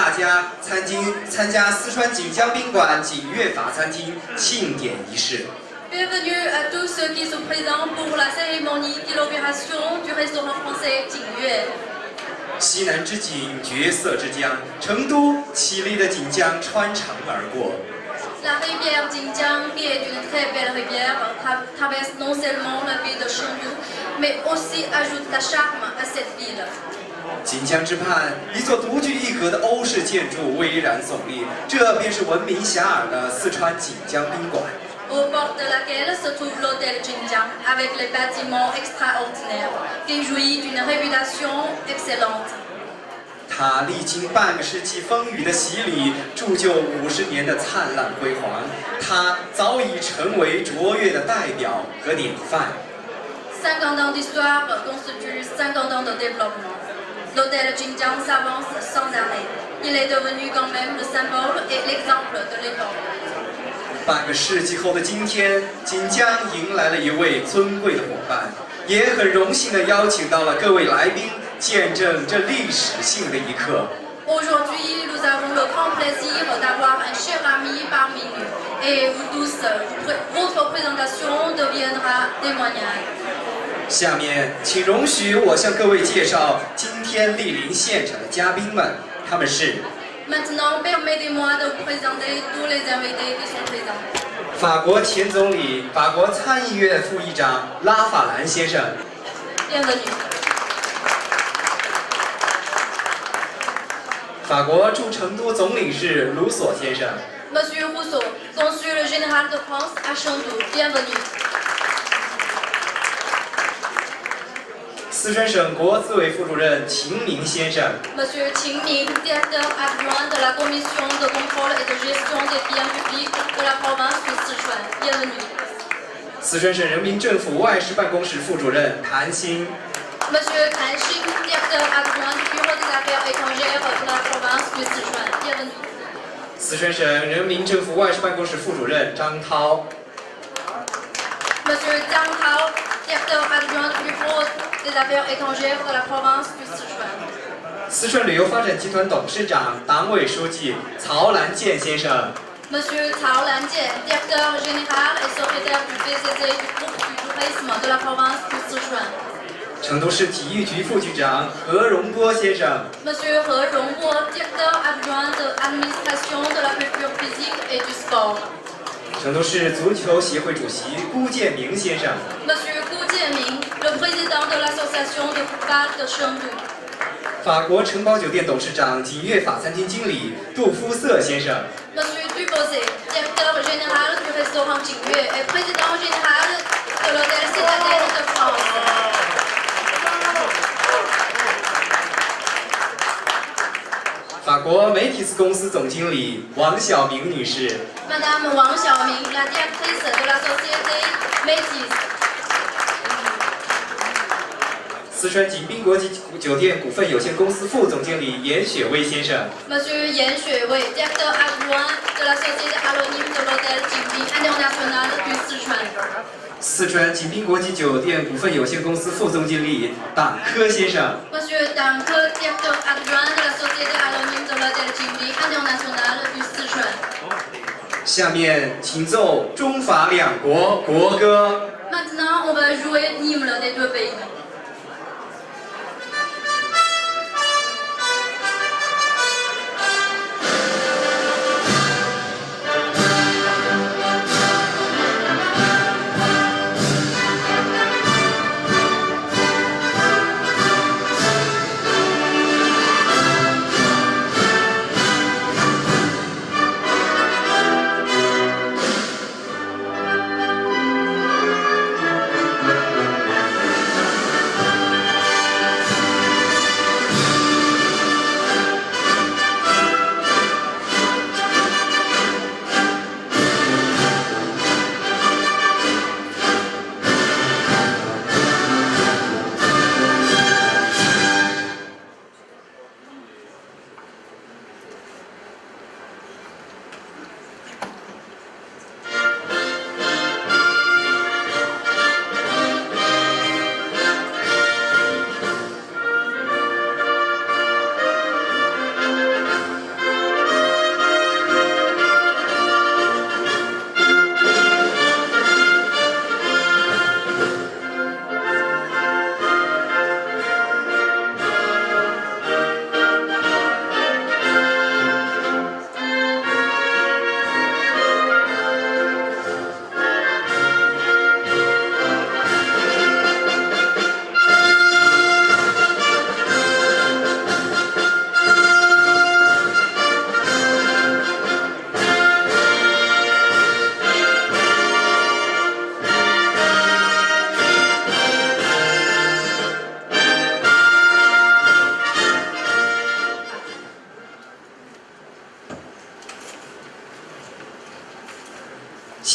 大家参加四川锦江宾馆锦悦法餐厅庆典仪式。Bienvenue à tous ceux qui sont présents pour la cérémonie d'inauguration du restaurant français 锦悦。西南之景，绝色之江，成都绮丽的锦江穿城而过。 La rivière Jinjiang, qui est une très belle rivière, traverse non seulement la ville de Chengdu, mais aussi ajoute la charme à cette ville. 锦江之畔，一座独具一格的欧式建筑巍然耸立，这便是闻名遐迩的四川锦江宾馆。 Aux portes de laquelle se trouve l'hôtel Jinjiang, avec les bâtiments extraordinaires, qui jouit d'une réputation excellente. 它历经半个世纪风雨的洗礼，铸就50年的灿烂辉煌。它早已成为卓越的代表和典范。50 ans d'histoire constituent 50 ans de développement. L'hôtel Jinjiang s'avance sans arrêt. Il est devenu quand même le symbole et l'exemple de l'époque. 半个世纪后的今天，锦江迎来了一位尊贵的伙伴，也很荣幸地邀请到了各位来宾。 见证这历史性的一刻。Aujourd'hui, nous avons le grand plaisir d'avoir un cher ami parmi nous. Et vous tous, votre présentation deviendra témoignage. 下面，请容许我向各位介绍今天莅临现场的嘉宾们，他们是。Maintenant, permettez-moi de vous présenter tous les invités qui sont présents. 法国前总理、法国参议院副议长拉法兰先生。Bienvenue. 法国驻成都总领事卢索先生 Monsieur Rousseau, consul général de France à Chengdu, bienvenue. 四川省国资委副主任秦明先生 Monsieur Qin Ming, directeur adjoint de la commission de contrôle et de gestion des biens publics de la province de Sichuan, bienvenue. 四川省人民政府外事办公室副主任谭鑫 Monsieur Tan Xin, directeur adjoint du bureau des affaires étrangères de la province du Sichuan, bienvenue. 四川省人民政府外事办公室副主任张涛 Monsieur Zhang Tao, directeur adjoint du bureau des affaires étrangères de la province du Sichuan. 四川旅游发展集团董事长、党委书记曹兰健先生 Monsieur Cao Lanjian, directeur général et secrétaire du PCC du groupe du tourisme de la province du Sichuan. 成都市体育局副局长何荣波先生 Monsieur He Rongbo, directeur adjoint de l'administration de la culture physique et du sport. 成都市足球协会主席辜建明先生 Monsieur Gu Jianming, le président de l'association de football de Chengdu. 法国城堡酒店董事长、锦悦法餐厅经理杜夫瑟先生 Monsieur Duboset, directeur général du restaurant Jingyue et président général de l'hôtel Citadelle de France. 法国媒体公司总经理王晓明女士 Madame Wang Xiaoming, la directrice de la société Métis. 四川锦宾国际酒店股份有限公司副总经理严雪薇先生 Monsieur Yan Xuewei, directeur adjoint de la société anonyme de l'hôtel Jingbin International du Sichuan. 四川锦宾国际酒店股份有限公司副总经理党科先生 Monsieur Dang Ke, directeur adjoint de la société anonyme de l'hôtel Jingbin International du Sichuan. 下面请奏中法两国国歌。 Maintenant, on va jouer l'hymne des deux pays.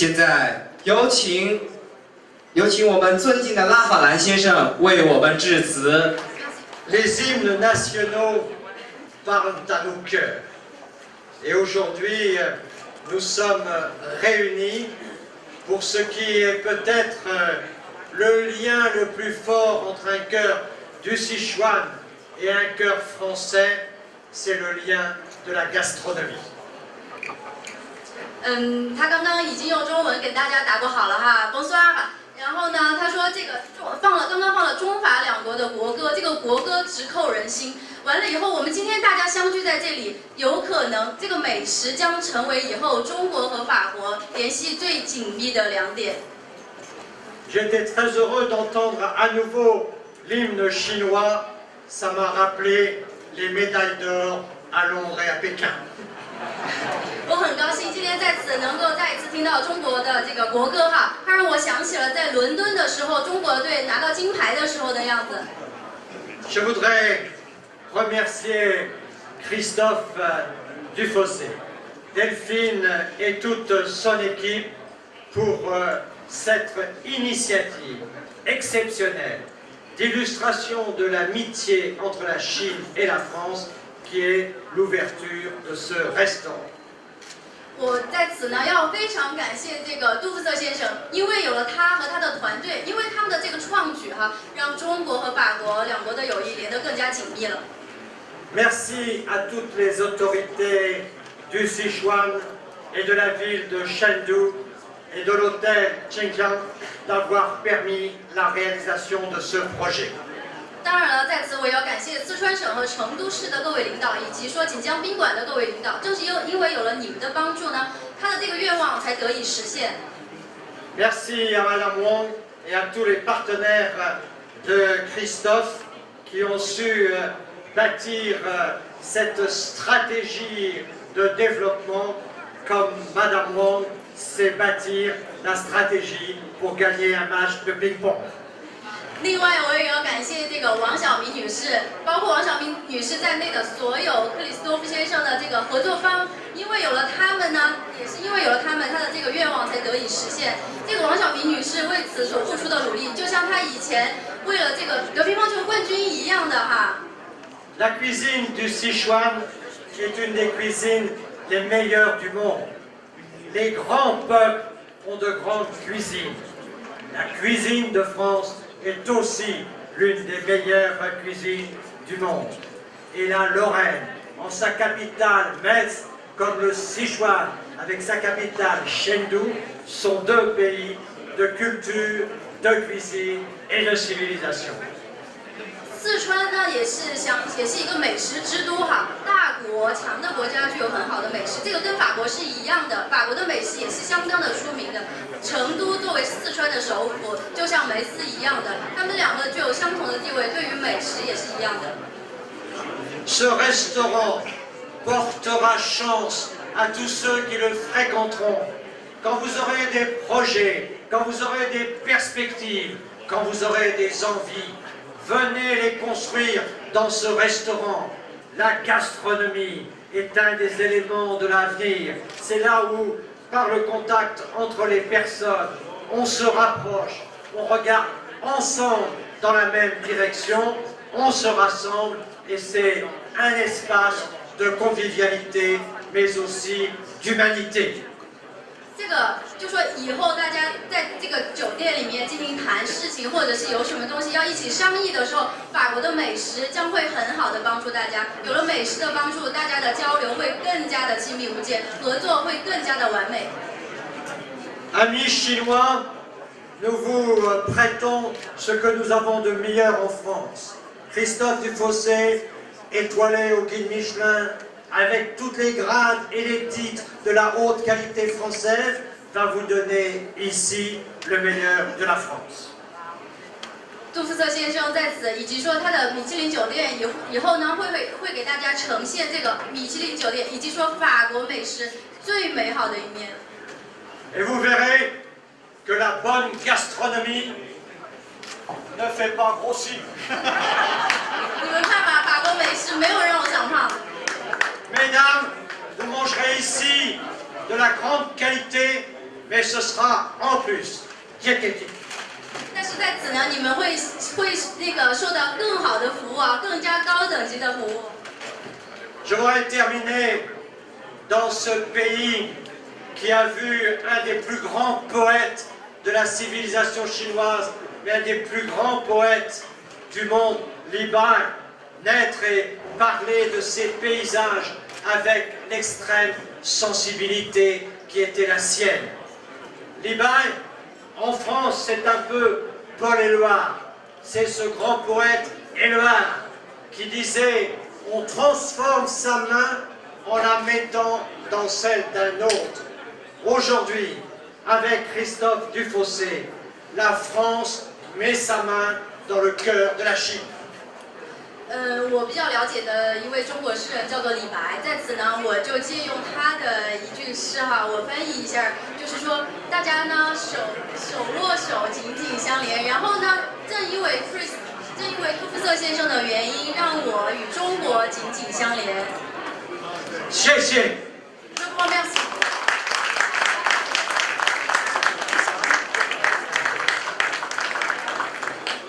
现在有请我们尊敬的拉法兰先生为我们致辞。Les hymnes nationaux parlent à nos cœurs. Et aujourd'hui, nous sommes réunis pour ce qui est peut-être le lien le plus fort entre un cœur du Sichuan et un cœur français, c'est le lien de la gastronomie. 他刚刚已经用中文给大家打过好了哈，Bonsoir。然后呢，他说这个刚刚放了中法两国的国歌，这个国歌直扣人心。完了以后，我们今天大家相聚在这里，有可能这个美食将成为以后中国和法国联系最紧密的两点。J'étais très heureux d'entendre à nouveau l'hymne chinois. Ça m'a rappelé les médailles d'or à Londres et à Pékin. 我很高兴今天在此能够再一次听到中国的这个国歌哈，它让我想起了在伦敦的时候中国队拿到金牌的时候的样子。Je voudrais remercier Christophe Dufossé, Delphine et toute son équipe pour cette initiative exceptionnelle d'illustration de l'amitié entre la Chine et la France qui est l'ouverture de ce restaurant. 我在此呢要非常感谢这个杜夫瑟先生，因为有了他和他的团队，因为他们的这个创举哈，让中国和法国两国的友谊连得更加紧密了。Merci à toutes les autorités du Sichuan et de la ville de Chengdu et de l'hôtel Chengjiang d'avoir permis la réalisation de ce projet. 当然了，在此我也要感谢四川省和成都市的各位领导，以及说锦江宾馆的各位领导。正是因为有了你们的帮助呢，他的这个愿望才得以实现。Merci à Madame Wang et à tous les partenaires de Christophe qui ont su bâtir cette stratégie de développement comme Madame Wang sait bâtir la stratégie pour gagner un match de ping-pong. 另外，我也要感谢这个王晓明女士，包括王晓明女士在内的所有克里斯多夫先生的这个合作方，因为有了他们呢，也是因为有了他们，他的这个愿望才得以实现。这个王晓明女士为此所付出的努力，就像她以前为了这个乒乓球冠军一样的哈。La cuisine du Sichuan, qui est une des cuisines les meilleures du monde. Les grands peuples ont de grandes cuisines. La cuisine de France est aussi l'une des meilleures cuisines du monde. Et la Lorraine, en sa capitale Metz, comme le Sichuan, avec sa capitale Chengdu, sont deux pays de culture, de cuisine et de civilisation. 四川呢也是一个美食之都哈，大国强的国家具有很好的美食，这个跟法国是一样的，法国的美食也是相当的出名的。成都作为四川的首府，就像梅斯一样的，他们两个具有相同的地位，对于美食也是一样的。Ce restaurant portera chance à tous ceux qui le fréquenteront. Quand vous aurez des projets, quand vous aurez des perspectives, quand vous aurez des envies, venez les construire dans ce restaurant. La gastronomie est un des éléments de l'avenir. C'est là où, par le contact entre les personnes, on se rapproche, on regarde ensemble dans la même direction, on se rassemble et c'est un espace de convivialité, mais aussi d'humanité. 这个就说以后大家在这个酒店里面进行谈事情，或者是有什么东西要一起商议的时候，法国的美食将会很好的帮助大家。有了美食的帮助，大家的交流会更加的亲密无间，合作会更加的完美。Amis chinois, nous vous prêtons ce que nous avons de meilleur en France. Christophe Dufossé, étoilé au guide Michelin, avec toutes les grades et les titres de la haute qualité française, va vous donner ici le meilleur de la France. 杜夫瑟先生在此以及说他的米其林酒店以后呢，会给大家呈现这个米其林酒店以及说法国美食最美好的一面。Et vous verrez que la bonne gastronomie ne fait pas grossir. 你们看吧，法国美食没有让我长胖。Mesdames, vous mangerez ici de la grande qualité mais ce sera en plus. 但是在此呢，你们会那个受到更好的服务啊，更加高等级的服务。Je voudrais terminer dans ce pays qui a vu un des plus grands poètes de la civilisation chinoise, mais un des plus grands poètes du monde, Li Bai, naître et parler de ces paysages avec l'extrême sensibilité qui était la sienne. Li Bai, en France, c'est un peu Paul Éluard. C'est ce grand poète Éluard qui disait « On transforme sa main en la mettant dans celle d'un autre ». Aujourd'hui, avec Christophe Dufossé, la France met sa main dans le cœur de la Chine. 我比较了解的一位中国诗人叫做李白，在此呢，我就借用他的一句诗哈，我翻译一下，就是说大家呢手握手，紧紧相连，然后呢，正因为杜夫瑟先生的原因，让我与中国紧紧相连。谢谢。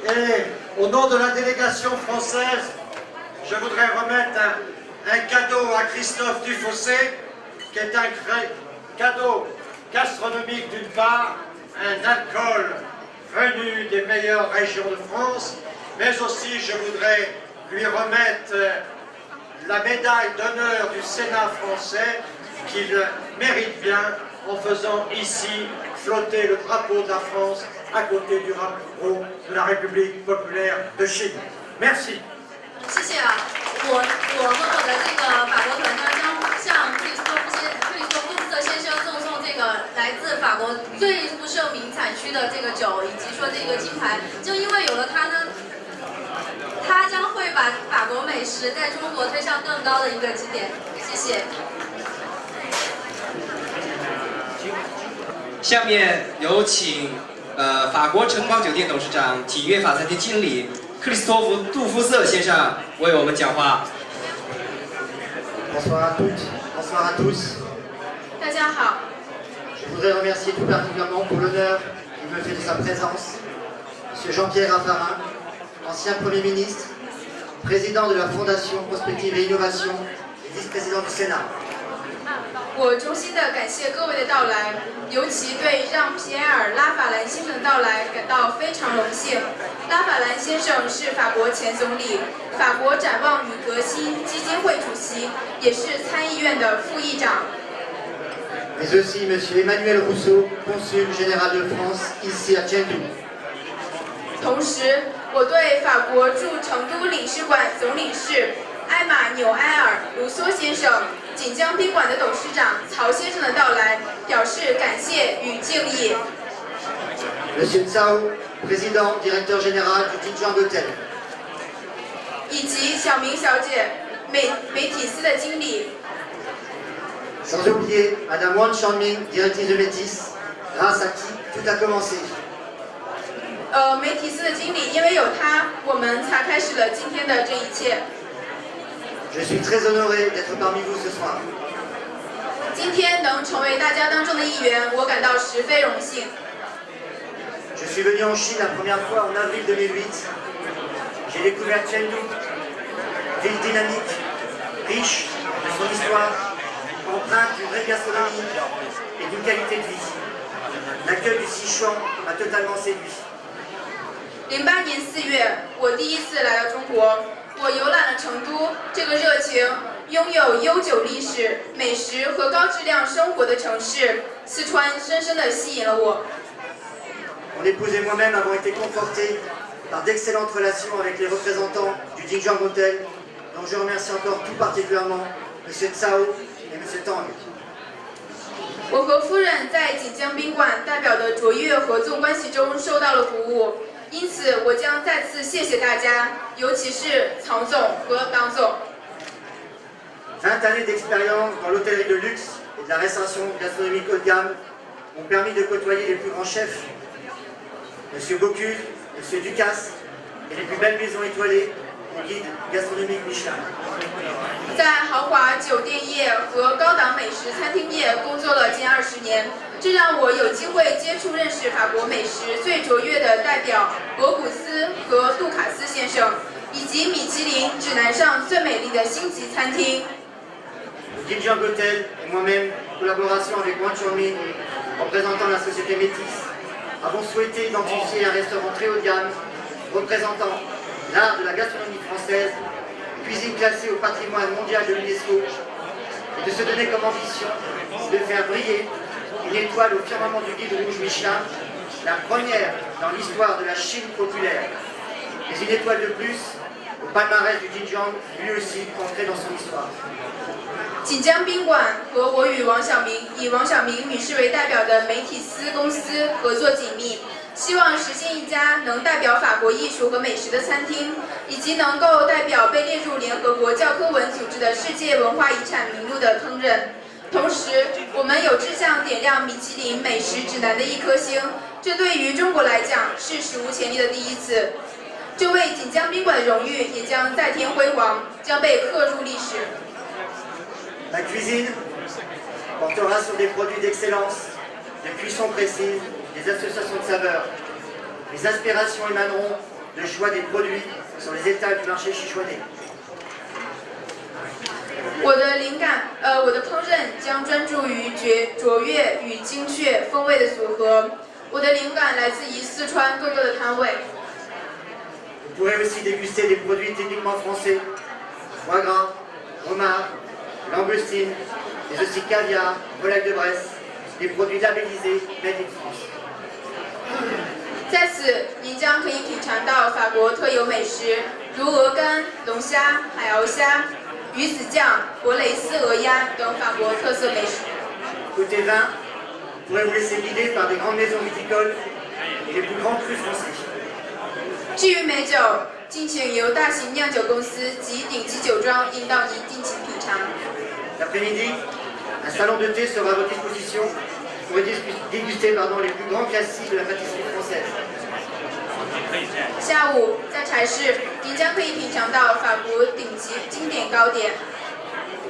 Et au nom de la délégation française, je voudrais remettre un cadeau à Christophe Dufossé, qui est un cadeau gastronomique d'une part, un alcool venu des meilleures régions de France, mais aussi je voudrais lui remettre la médaille d'honneur du Sénat français qu'il mérite bien en faisant ici flotter le drapeau de la France à côté du drapeau de la République populaire de Chine. Merci. 谢谢啊，我和我的这个法国团呢，将向克里斯托夫瑟先生送这个来自法国最负盛名产区的这个酒，以及说这个金牌。就因为有了它呢，它将会把法国美食在中国推上更高的一个基点。谢谢。下面有请法国城邦酒店董事长、体悦法餐厅经理克里斯托弗·杜夫瑟先生为我们讲话。Bonsoir à toutes, bonsoir à tous. 大家好。Je voudrais remercier tout particulièrement pour l'honneur qu'il me fait de sa présence, M. Jean-Pierre Raffarin, ancien Premier ministre, président de la Fondation Prospective et Innovation et vice-président du Sénat. 我衷心的感谢各位的到来，尤其对让·皮埃尔·拉法兰先生的到来感到非常荣幸。拉法兰先生是法国前总理、法国展望与革新基金会主席，也是参议院的副议长。Mais aussi M. Emmanuel Rousseau, consul général de France ici à Chengdu. 同时，我对法国驻成都领事馆总领事埃马纽埃尔·卢梭先生、锦江宾馆的董事长曹先生的到来表示感谢与敬意。M. Cao, président directeur général du Jinjiang Hotel. 以及小明小姐、美体司的经理。Sans oublier Madame Wang Shanming, directrice de Métis, grâce à qui tout a commencé. 美体司的经理，因为有他，我们才开始了今天的这一切。Je suis très honoré d'être parmi vous ce soir. 今天能成为大家当中的一员，我感到十分荣幸。Je suis venu en Chine la première fois en avril 2008. J'ai découvert Chengdu, ville dynamique, riche de son histoire, empreinte d'une vraie gastronomie et d'une qualité de vie. L'accueil du Sichuan m'a totalement séduit. 08年4月，我第一次来到中国，我游览了成都，这个热情、拥有悠久历史、美食和高质量生活的城市，四川深深地吸引了我。Mon épouse et moi-même avons été confortés par d'excellentes relations avec les représentants du Jinjiang Hotel, dont je remercie encore tout particulièrement M. Cao et M. Tang. 我和夫人在锦江宾馆代表的卓越合作关系中受到了鼓舞，因此我将再次谢谢大家，尤其是曹总和党总。20 années d'expérience dans l'hôtellerie de luxe et de la restauration gastronomique haut de gamme m'ont permis de côtoyer les plus grands chefs, M. Bocuse, M. Ducasse et les plus belles maisons étoilées, des guides gastronomiques Michelin. 在豪华酒店业和高档美食餐厅业工作了近20年，这让我有机会接触认识法国美食最卓越的代表博古斯和杜卡斯先生，以及米其林指南上最美丽的星级餐厅。Le guide Jean Gotel et moi-même, en collaboration avec Juan Chormin, représentant la société Métis, avons souhaité identifier un restaurant très haut de gamme, représentant l'art de la gastronomie française, cuisine classée au patrimoine mondial de l'UNESCO, et de se donner comme ambition de faire briller une étoile au firmament du guide rouge Michelin, la première dans l'histoire de la Chine populaire. Mais une étoile de plus au palmarès du Jinjiang, lui aussi entré dans son histoire. 锦江宾馆和我与王晓明以王晓明女士为代表的媒体司公司合作紧密，希望实现一家能代表法国艺术和美食的餐厅，以及能够代表被列入联合国教科文组织的世界文化遗产名录的烹饪。同时，我们有志向点亮米其林美食指南的一颗星，这对于中国来讲是史无前例的第一次。这位锦江宾馆的荣誉也将再添辉煌，将被刻入历史。 La cuisine portera sur des produits d'excellence, des cuissons précises, des associations de saveurs. Les inspirations émaneront de choix des produits sur les étals du marché Sichuanais. 我的烹饪将专注于卓越与精确风味的组合。我的灵感来自于四川各个的摊位。 Vous pourrez aussi déguster des produits typiquement français, foie gras, homard, langoustine, mais aussi caviar, volaille de Bresse, des produits labellisés Made in France. 在此，您将可以品尝到法国特有美食，如鹅肝、龙虾、海鳌虾、鱼子酱、博雷斯鹅鸭等法国特色美食。 Côté vin, vous pourrez vous laisser guider par des grandes maisons viticoles et les plus grands crus français. 至于美酒，敬请由大型酿酒公司及顶级酒庄引导您尽情品尝。 L'après-midi, un salon de thé sera à votre disposition pour déguster les plus grands classiques de la pâtisserie française. 下午在茶室，您将可以品尝到法国顶级经典糕点。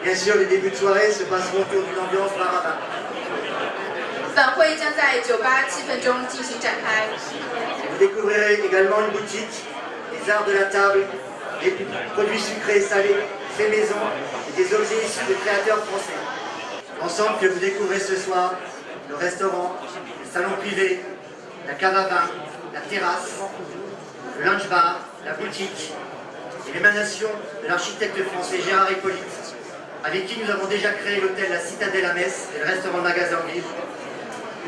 Bien sûr, les débuts de soirée se passeront autour d'une ambiance bar à vin. 晚会将在酒吧气氛中进行展开。 Vous découvrirez également une boutique, les arts de la table, des produits sucrés et salés, faits maison et des objets issus de créateurs français. Ensemble que vous découvrez ce soir le restaurant, le salon privé, la cave à vin, la terrasse, le lunch bar, la boutique et l'émanation de l'architecte français Gérard Hippolyte, avec qui nous avons déjà créé l'hôtel La Citadelle à Metz et le restaurant Le Magasin Olive.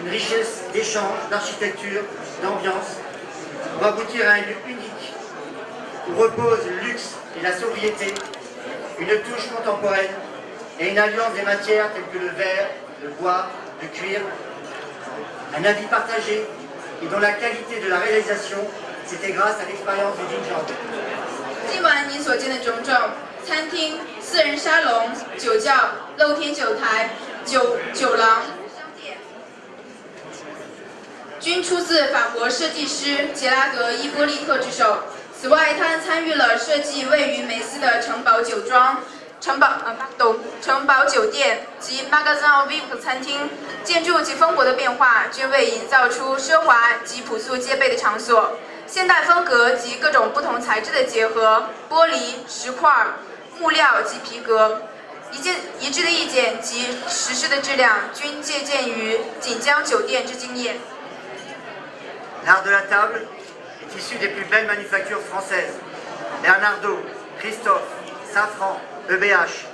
Une richesse d'échanges, d'architecture, d'ambiance, pour aboutir à un lieu unique où reposent le luxe et la sobriété, une touche contemporaine et une alliance des matières telles que le verre, le bois, le cuir. Un avis partagé et dont la qualité de la réalisation, c'était grâce à l'expérience du Jinjiang. 今晚您所见的种种，餐厅、私人沙龙、酒窖、露天酒台、酒廊、商店，均出自法国设计师杰拉德·伊波利特之手。此外，他参与了设计位于梅斯的城堡酒店及 Magasin Olive 餐厅，建筑及烽火的变化均为营造出奢华及朴素皆备的场所。现代风格及各种不同材质的结合，玻璃、石块、木料及皮革，一致的意见及实施的质量均借鉴于锦江酒店之经验。 L'art de la table est issu des plus belles manufactures françaises. Bernardo, Christophe, Safran, EBH.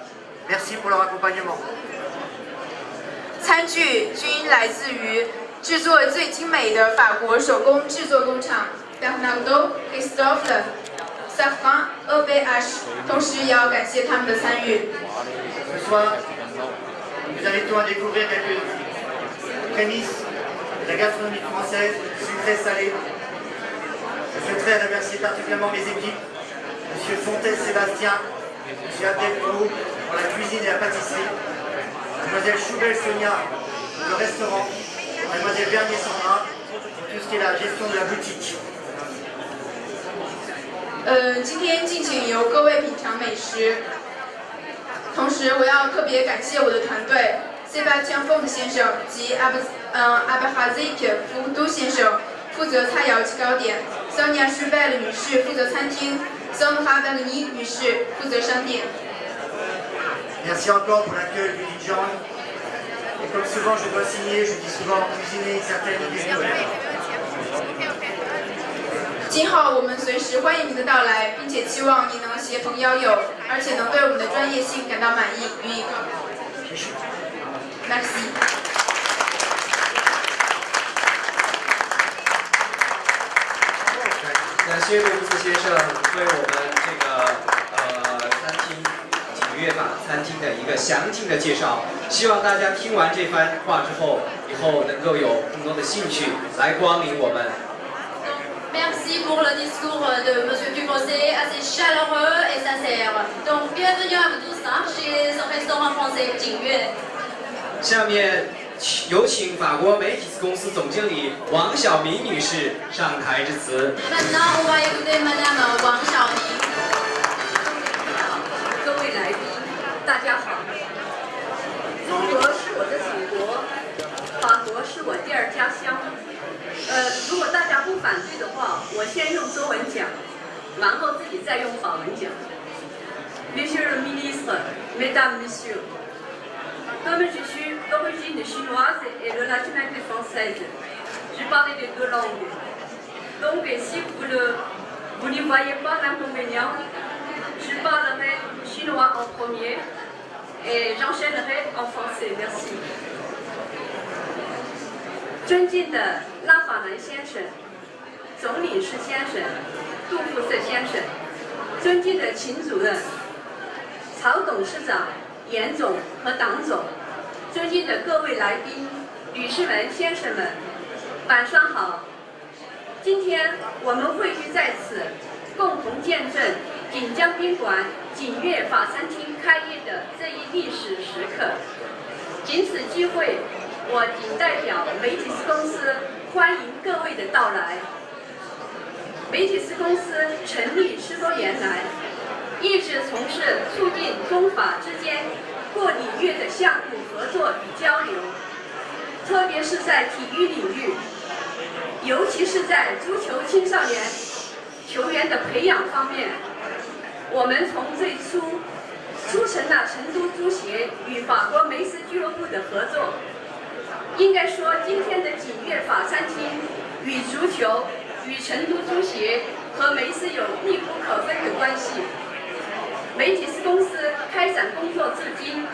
Merci pour leur accompagnement. 餐具均来自于制作最精美的法国手工制作工厂 Bernardo, Christophe, Safran, EBH。同时也要感谢他们的参与。 Ce soir, nous invitons à découvrir quelques prémices de la gastronomie française, sucrée salée. Je souhaiterais remercier particulièrement mes équipes, M. Fontaine Sébastien, M. Abdel Kourou pour la cuisine et la pâtisserie, Mlle Choubel Sonia pour le restaurant, Mlle Bernier Sandra pour tout ce qui est la gestion de la boutique. 今天敬请由各位品尝美食。同时，我要特别感谢我的团队 Sebastian Font 先生及Abhazik 福都先生负责菜肴及糕点 ，Sonia Schubel 女士负责餐厅 ，Sandra Berni 女士负责商店。Merci encore pour l'accueil du Dijon. Et comme souvent, je dois signer, je dis souvent cuisiner certaines des nouvelles. 今后我们随时欢迎您的到来，并且期望您能携朋邀友，而且能对我们的专业性感到满意，予以肯定。Merci。感谢杜布斯先生为我们这个餐厅景悦法餐厅的一个详尽的介绍。希望大家听完这番话之后，以后能够有更多的兴趣来光临我们。Merci pour le discours de Monsieur Dubossé, assez chaleureux et sincère. Donc, bienvenue à vous tous chez ce restaurant français 景悦。下面有请法国媒体公司总经理王晓明女士上台致辞。Maintenant, on va écouter Madame 王晓明。各位来宾，大家好。中国是我的祖国，法国是我第二家乡。如果大家不反对的话，我先用中文讲，然后自己再用法文讲。Monsieur le ministre, Mesdames, Messieurs, comme je suis d'origine chinoise et de nationalité française, je parle les deux langues. Donc, si vous n'y voyez pas l'inconvénient, je parlerai chinois en premier et j'enchaînerai en français. Merci. 尊敬的拉法兰先生、总领事先生、杜富瑟先生，尊敬的秦主任、曹董事长、严总和党总，尊敬的各位来宾、女士们、先生们，晚上好！今天我们汇聚在此，共同见证锦江宾馆锦悦法餐厅开业的这一历史时刻。仅此机会，我仅代表梅提斯公司欢迎各位的到来。梅提斯公司成立10多年来，一直从事促进中法之间各领域的项目合作与交流，特别是在体育领域，尤其是在足球青少年球员的培养方面，我们从最初促成了成都足协与法国梅斯俱乐部的合作。应该说，今天的锦悦法餐厅与足球、与成都足协和梅斯有密不可分的关系。梅提斯公司开展工作至今，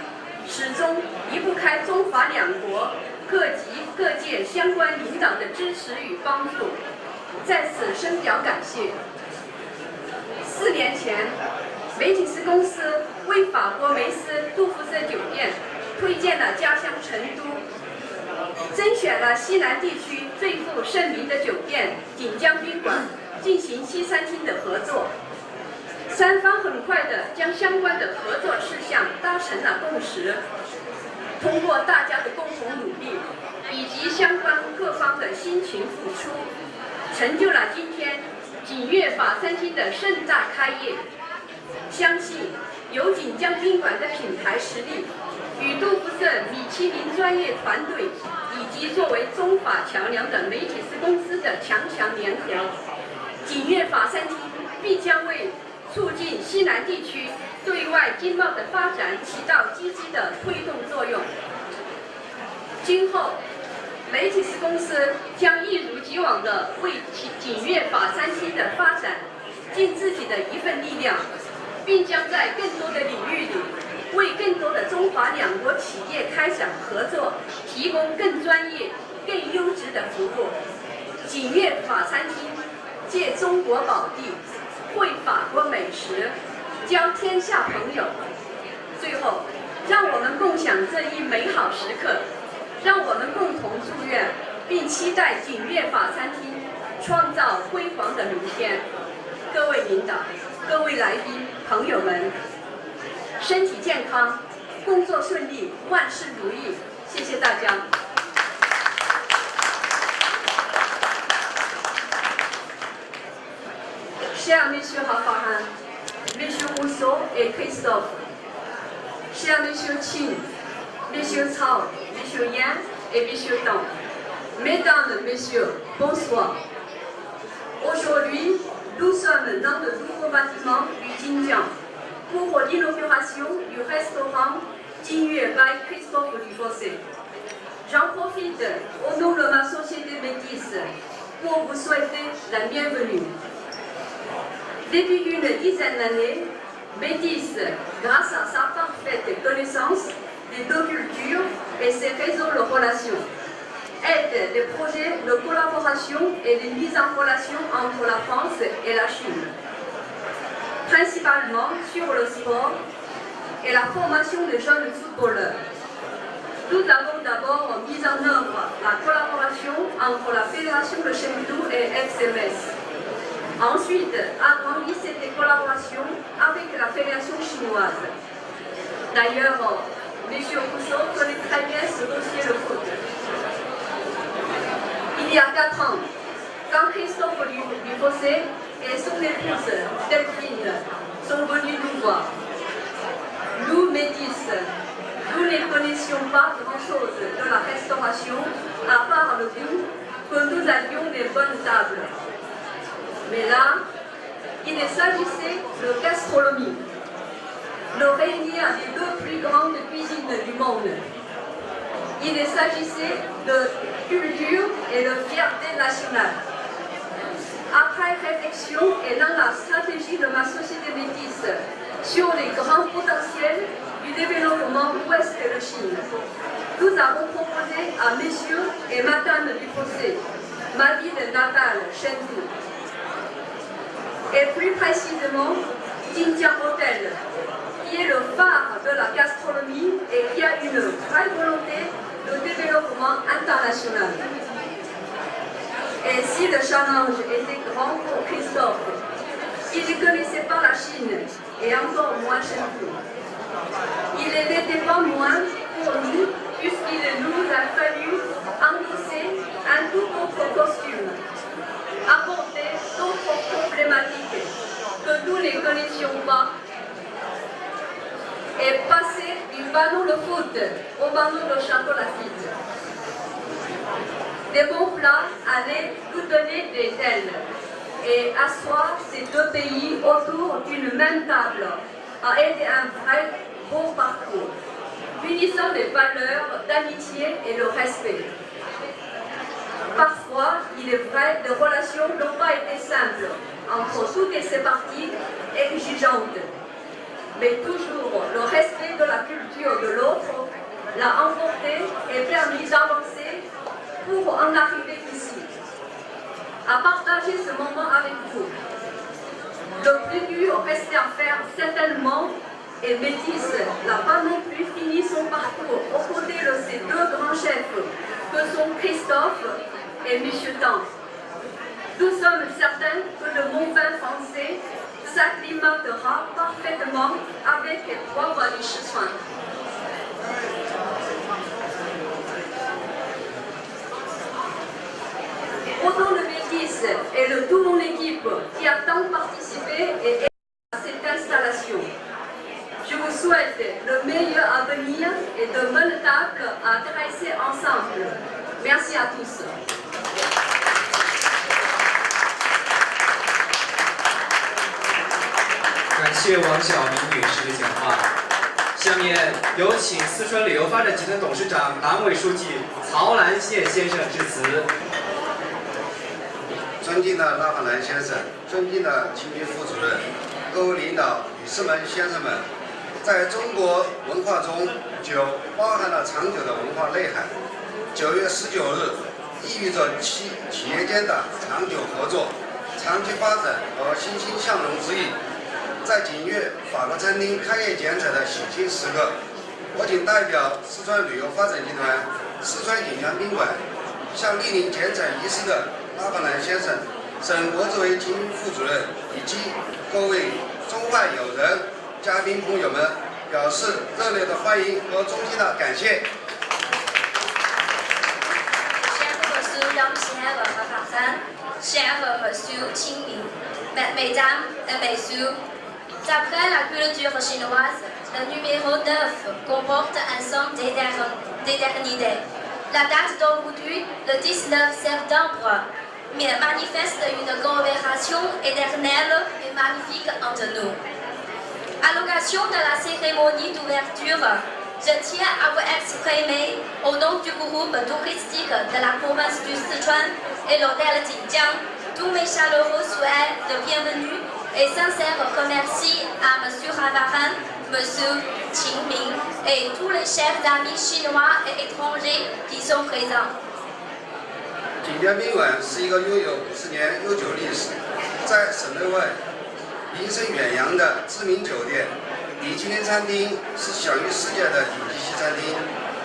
始终离不开中法两国各级各界相关领导的支持与帮助，在此深表感谢。4年前，梅提斯公司为法国梅斯杜富瑟酒店推荐了家乡成都，甄选了西南地区最负盛名的酒店锦江宾馆进行西餐厅的合作。三方很快地将相关的合作事项达成了共识。通过大家的共同努力，以及相关各方的辛勤付出，成就了今天锦悦法餐厅的盛大开业。相信有锦江宾馆的品牌实力，与杜富瑟米其林专业团队，以及作为中法桥梁的梅提斯公司的强联合，锦悦法餐厅必将为促进西南地区对外经贸的发展起到积极的推动作用。今后，梅提斯公司将一如既往地为锦悦法餐厅的发展尽自己的一份力量，并将在更多的领域里为更多的中法两国企业开展合作，提供更专业、更优质的服务。锦悦法餐厅借中国宝地，绘法国美食，交天下朋友。最后，让我们共享这一美好时刻，让我们共同祝愿并期待锦悦法餐厅创造辉煌的明天。各位领导、各位来宾、朋友们，身体健康，工作顺利，万事如意。谢谢大家。Chers messieurs, parrains, M. Rousseau et Christophe. Chers M. Chin, M. Cao, M. Yan et M. Tang, Mesdames, Messieurs, bonsoir. Aujourd'hui, nous sommes dans le nouveau bâtiment du Xinjiang pour l'inauguration du restaurant Jingyue by Christophe Dufossé. J'en profite au nom de ma société métisse pour vous souhaiter la bienvenue. Depuis une dizaine d'années, Métis, grâce à sa parfaite connaissance des deux cultures et ses réseaux de relations, aide des projets de collaboration et de mise en relation entre la France et la Chine, principalement sur le sport et la formation des jeunes footballeurs. Nous avons d'abord mis en œuvre la collaboration entre la Fédération de Chengdu et FCMS. Ensuite, agrandi cette collaboration avec la Fédération chinoise. D'ailleurs, M. Rousseau connaît très bien ce dossier de foot. Il y a 4 ans, quand Christophe Dufossé et son épouse Delphine sont venus nous voir, nous, métis, nous ne connaissions pas grand-chose de la restauration, à part le goût que nous avions des bonnes tables. Mais là, il s'agissait de gastronomie, de réunir les deux plus grandes cuisines du monde. Il s'agissait de culture et de fierté nationale. Après réflexion et dans la stratégie de ma société métisse sur les grands potentiels du développement ouest de Chine, nous avons proposé à messieurs et madame Dufossé, ma ville natale, Chengdu, et plus précisément Xinjiang Hotel, qui est le phare de la gastronomie et qui a une vraie volonté de développement international. Et si le challenge était grand pour Christophe, il ne connaissait pas la Chine et encore moins Chengdu. Il n'était pas moins pour nous puisqu'il nous a fallu endosser un tout autre costume, apporter d'autres problématiques que nous ne connaissions pas et passer du ballon de foot au ballon de château Lafite. Des bons plats allaient nous donner des ailes et asseoir ces deux pays autour d'une même table a été un vrai beau parcours, unissant des valeurs d'amitié et de respect. Parfois, il est vrai, les relations n'ont pas été simples entre toutes ces parties exigeantes. Mais toujours le respect de la culture de l'autre l'a emporté et permis d'avancer pour en arriver ici, à partager ce moment avec vous. Le plus dur restait à faire certainement, et Métis n'a pas non plus fini son parcours aux côtés de ces deux grands chefs que sont Christophe et M. Tang. Nous sommes certains que le bon vin français s'acclimatera parfaitement avec les 3 valises soins. Au nom de Métis et de toute mon équipe qui a tant participé et aidé à cette installation, je vous souhaite le meilleur avenir et de bonnes tables à dresser ensemble. Merci à tous. 感谢王晓明女士的讲话。下面有请四川旅游发展集团董事长、党委书记曹兰谢先生致辞。尊敬的拉法兰先生，尊敬的秦军副主任，各位领导、女士们、先生们，在中国文化中，酒包含了长久的文化内涵。9月19日意味着企业间的长久合作、长期发展和欣欣向荣之意。在景悦法国餐厅开业剪彩的喜庆时刻，我谨代表四川旅游发展集团、四川锦江宾馆，向莅临剪彩仪式的拉法兰先生、沈国志为秦副主任以及各位中外友人、嘉宾朋友们表示热烈的欢迎和衷心的感谢。先和首要先和和发展，先和首清明。Mesdames et messieurs, d'après la culture chinoise, le numéro 9 comporte un sens d'éternité. La date d'aujourd'hui, le 19 septembre, manifeste une coopération éternelle et magnifique entre nous. À l'occasion de la cérémonie d'ouverture, je tiens à vous exprimer au nom du groupe touristique de la province du Sichuan et l'hôtel Jinjiang tous mes chaleureux souhaits de bienvenue et sincères remercie à M. Ravaran, M. Qingming et tous les chers amis chinois et étrangers qui sont présents. 锦江宾馆是一个拥有50年悠久历史，在省内外名声远扬的知名酒店。米其林餐厅是享誉世界的顶级西餐厅。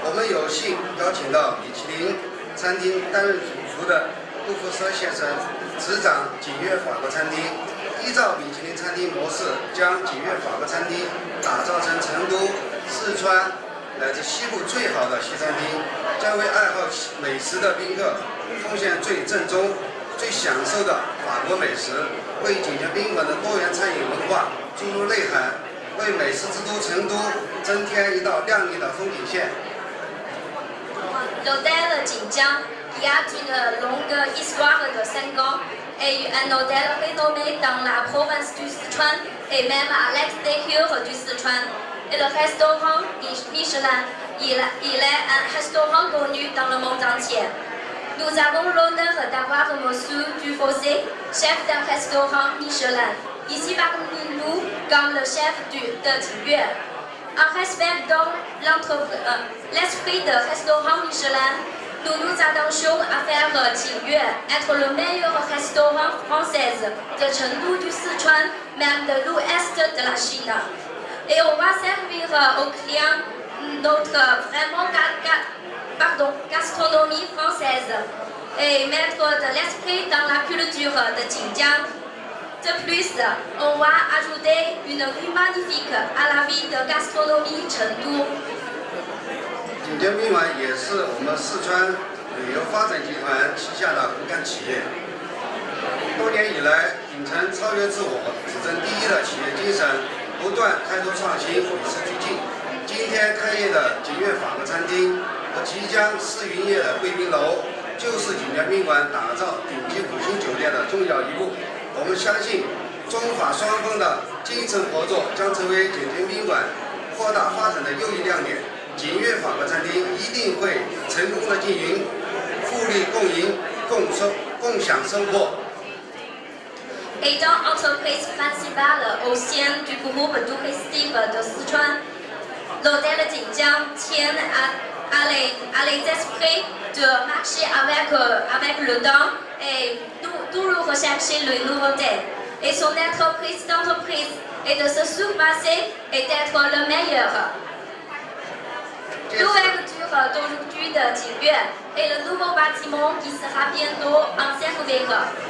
我们有幸邀请到米其林餐厅担任主厨的杜福奢先生执掌锦悦法国餐厅，依照米其林餐厅模式，将锦悦法国餐厅打造成成都、四川乃至西部最好的西餐厅，将为爱好美食的宾客奉献最正宗、最享受的法国美食，为锦江宾馆的多元餐饮文化注入内涵，为美食之都成都增添一道亮丽的风景线。L'hôtel Jinjiang, qui a une longue histoire de 5 ans, est un hôtel renommé dans la province du Sichuan et même à l'extérieur du Sichuan. Et le restaurant Michelin, il est un restaurant connu dans le monde entier. Nous avons l'honneur d'avoir Monsieur Dufossé, chef d'un restaurant Michelin, ici parmi nous comme le chef de Jingyue. En respectant l'esprit de restaurant Michelin, nous nous attachons à faire Jingyue être le meilleur restaurant français de Chengdu du Sichuan, même de l'ouest de la Chine. Et on va servir aux clients notre vraiment gastronomie française et mettre de l'esprit dans la culture de Jinjiang. De plus, on va ajouter une vue magnifique à la vie de gastronomie Chengdu. 锦江宾馆也是我们四川旅游发展集团旗下的骨干企业。多年以来，秉承超越自我、只争第一的企业精神，不断开拓创新，与时俱进。今天开业的锦悦法国餐厅和即将试营业的贵宾楼，就是锦江宾馆打造顶级5星酒店的重要一步。我们相信，中法双方的精诚合作将成为锦江宾馆扩大发展的又一亮点。锦悦法国餐厅一定会成功的经营，互利共赢，共享收获。 Étant entreprise principale au sein du groupe touristique de Sichuan, l'hôtel Jinjiang tient à les esprits de marcher avec le temps et toujours rechercher les nouveautés. Et son entreprise d'entreprise est de se surpasser et d'être le meilleur. L'ouverture d'aujourd'hui de Jingyue et le nouveau bâtiment qui sera bientôt en service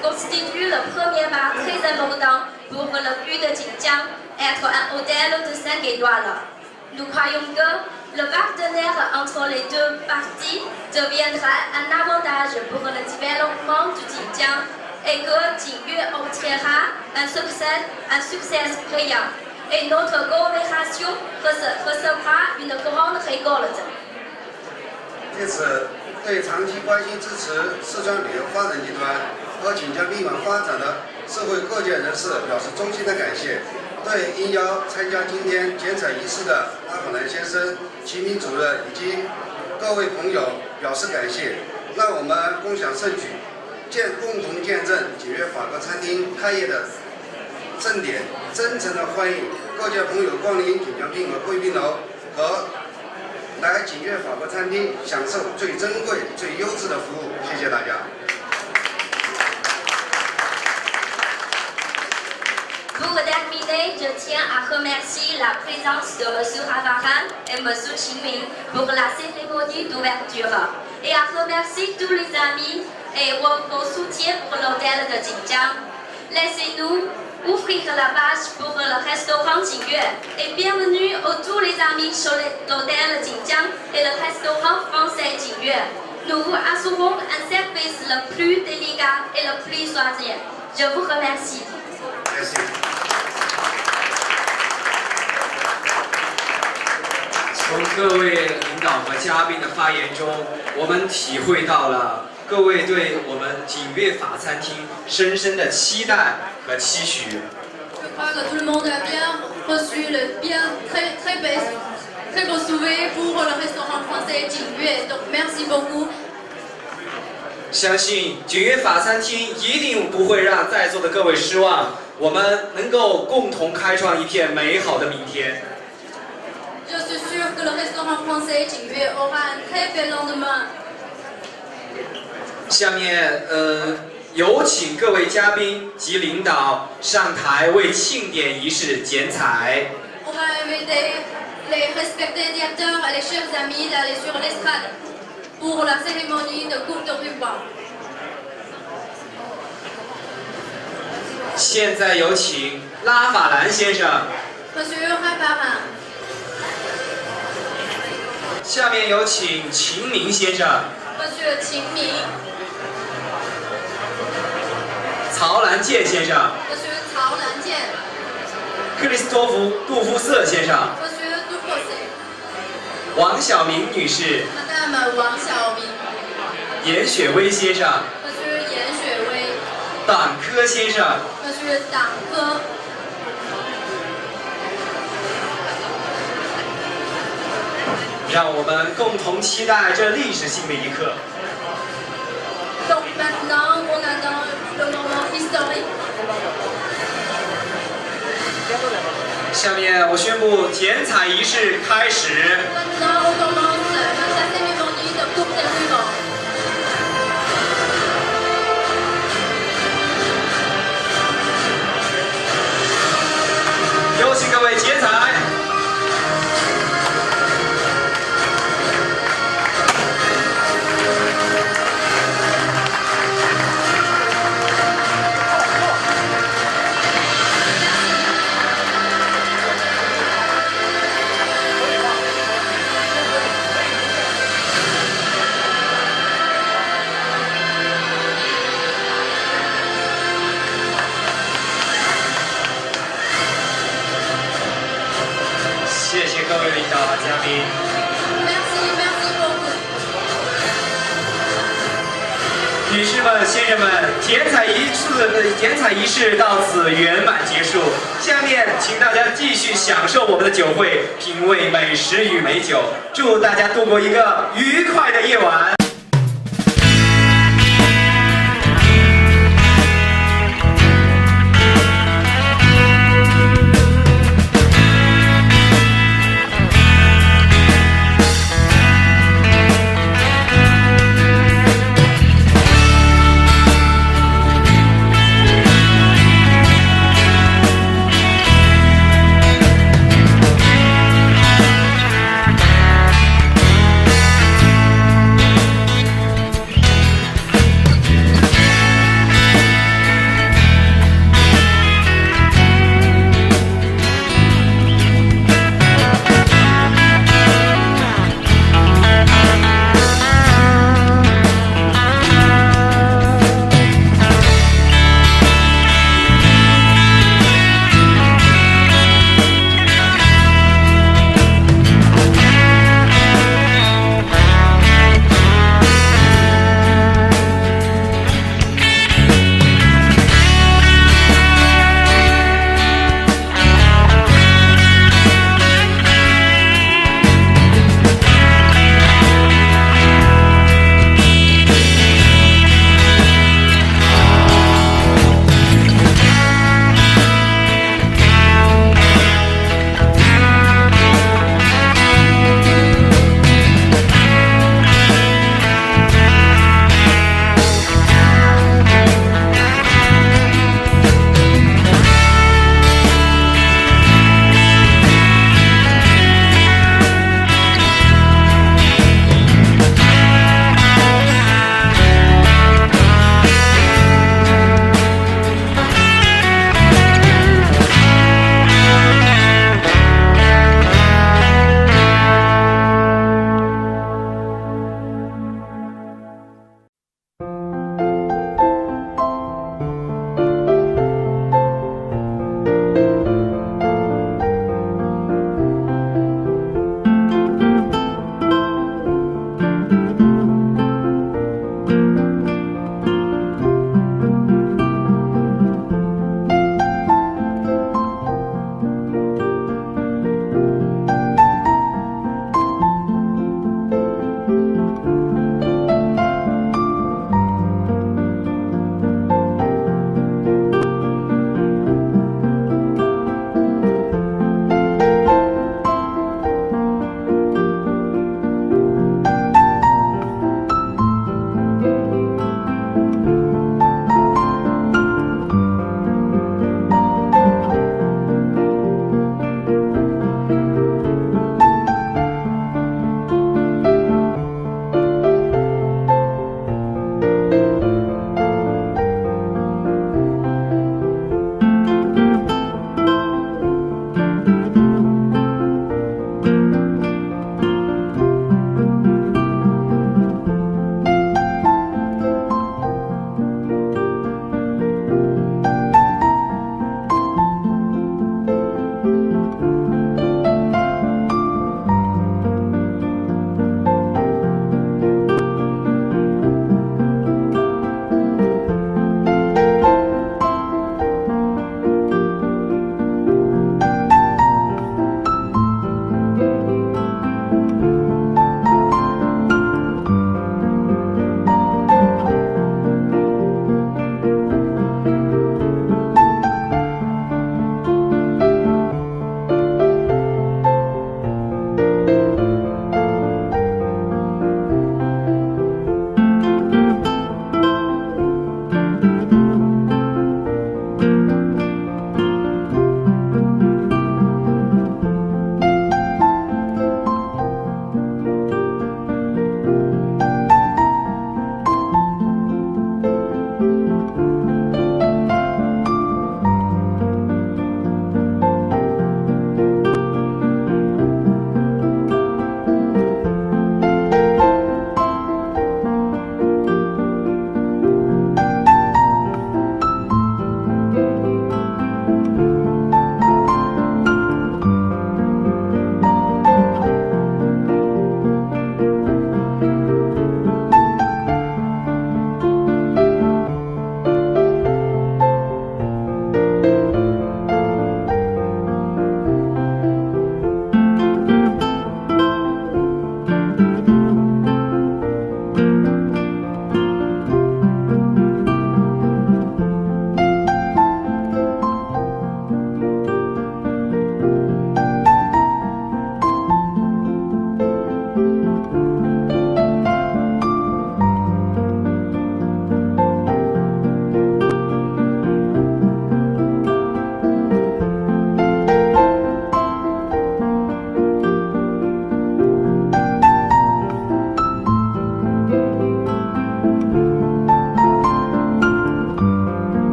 constitue le premier pas très important pour le but de Jinjiang, être un hôtel de 5 étoiles. Nous croyons que le partenaire entre les deux parties deviendra un avantage pour le développement du Jinjiang et que Jingyue obtiendra un succès brillant. Et notre coopération recevra une grande récolte. 借此，对长期关心支持四川旅游发展集团和锦江宾馆发展的社会各界人士表示衷心的感谢。对应邀参加今天剪彩仪式的阿法兰先生、齐明主任以及各位朋友表示感谢。让我们共享盛举，共同见证锦悦法国餐厅开业的 盛典，真诚的欢迎各界朋友光临锦江宾馆贵宾楼和来锦悦法国餐厅，享受最珍贵、最优质的服务。谢谢大家。Pour terminer, je tiens à remercier la présence de M. Ravaran et M. Qingming pour la cérémonie d'ouverture et à remercier tous les amis et vos soutiens pour l'hôtel de Jinjiang. Laissez-nous ouvrir la page pour le restaurant Jingyue et bienvenue à tous les amis sur l'hôtel Jinjiang et le restaurant français Jingyue. Nous vous assurons un service le plus délicat et le plus choisi. Je vous remercie. Merci. 从各位领导和嘉宾的发言中，我们体会到了各位对我们锦悦法餐厅深深的期待和期许。Je crois que tout le monde a bien reçu le très beau souhait pour le restaurant français Jingyue. Donc merci beaucoup. 相信锦悦法餐厅一定不会让在座的各位失望，我们能够共同开创一片美好的明天。Je suis sûre que le restaurant français Jingyue aura un très bel lendemain. 下面有请各位嘉宾及领导上台为庆典仪式剪彩。On va inviter les respectés directeurs et les chers amis d'aller sur l'estrade pour la cérémonie de coupe de ruban. 现在有请拉法兰先生。Monsieur Raparin. 下面有请秦明先生。Monsieur Qin Ming. 曹兰健先生。Monsieur Cao Lanjian. 克里斯托弗·杜夫瑟先生。Monsieur Dufossé. 王晓明女士。Madame Wang Xiaoming. 严雪薇先生。Monsieur Yan Xuewei. 党科先生。Monsieur Dang Ke. 让我们共同期待这历史性的一刻。Donc maintenant, on attend le moment historique. 下面我宣布剪彩仪式开始。Maintenant, on commence la cérémonie de coupe de ruban. 有请各位剪彩。谢谢各位领导和嘉宾。Merci beaucoup. 女士们、先生们，剪彩仪式到此圆满结束。下面，请大家继续享受我们的酒会，品味美食与美酒。祝大家度过一个愉快的夜晚。